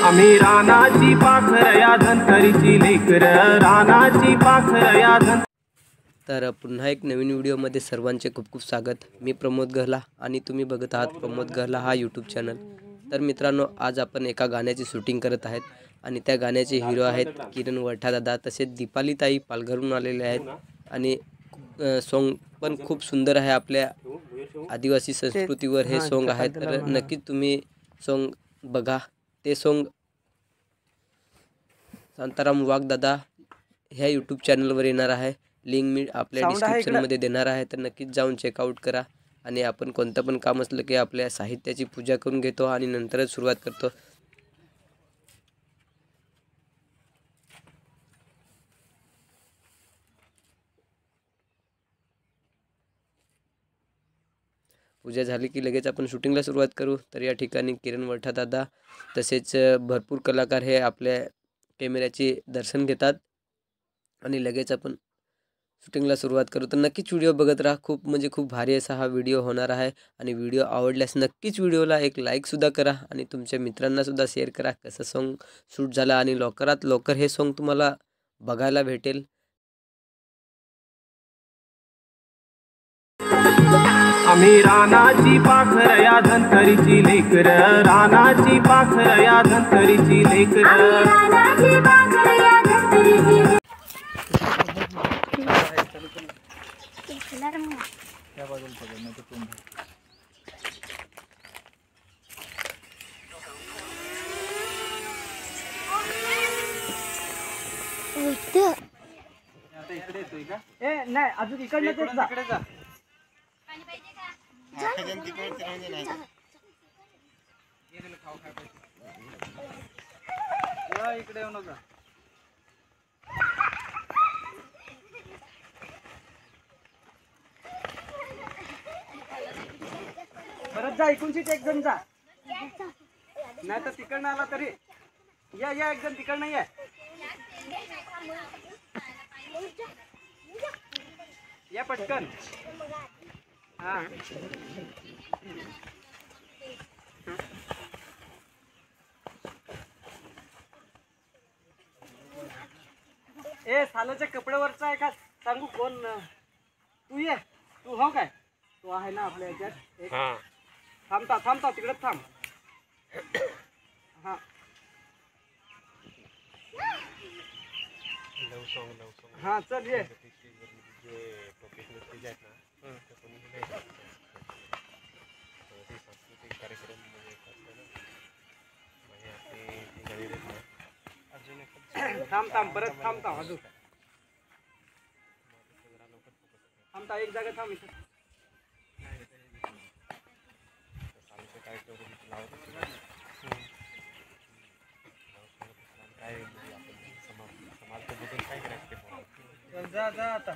आम्ही रानाची पाखर या धनकरीची लेकर, रानाची पाखर या धन. तर पुन्हा एक नवीन व्हिडिओमध्ये सर्वांचे खूप खूप स्वागत. मी प्रमोद गहला आणि तुम्ही बघत आहात प्रमोद गहला हा यूट्यूब चॅनल. तर मित्रांनो, आज आपण एका गाण्याची शूटिंग करत आहेत आणि त्या गाण्याचे हिरो आहेत किरण वठादादा, तसेच दीपालीताई पालघरहून आलेले आहेत. आणि सॉन्ग पण खूप सुंदर आहे, आपल्या आदिवासी संस्कृतीवर हे सॉन्ग आहे. तर नक्कीच तुम्ही सॉन्ग बघा. ते सॉन्ग शांताराम वाघदादा ह्या यूट्यूब चॅनलवर येणार आहे. लिंक मी आपल्या डिस्क्रिप्शनमध्ये देणार आहे, तर नक्कीच जाऊन चेकआउट करा. आणि आपण कोणतं पण काम असलं की आपल्या साहित्याची पूजा करून घेतो आणि नंतरच सुरुवात करतो. पूजा झाली की लगेच आपण शूटिंगला सुरुवात करू. तर या ठिकाणी किरण वठादादा तसेच भरपूर कलाकार हे आपल्या कॅमेऱ्याचे दर्शन घेतात आणि लगेच आपण शूटिंगला सुरुवात करू. तर नक्कीच व्हिडिओ बघत राहा. खूप म्हणजे खूप भारी असा हा व्हिडिओ होणार आहे. आणि व्हिडिओ आवडल्यास नक्कीच व्हिडिओला एक लाईकसुद्धा करा आणि तुमच्या मित्रांनासुद्धा शेअर करा. कसं सॉन्ग शूट झालं आणि लवकरात लवकर हे सॉन्ग तुम्हाला बघायला भेटेल. आम्ही रानाची पाखर या धनकरीची लेकर, रानाची पाखर या धनकरीची लेकर. नाही अजून इकडनं तेच जा. इकडे येऊ नका. परत जा, इकडूनच एक जण जा. नाही तर तिकडनं आला तरी या या, एक जण तिकडनं या. या पटकन. हा ए सालाच्या कपड्यावरचा आहे का सांगू कोण? तू ये, तू हो काय? तू आहे ना आपल्या याच्यात एक. थांबता तिकडेच थांब. हा हा चल ये. थांब परत थांब अजून थांबता एक जागा थांब इथं. जा आता.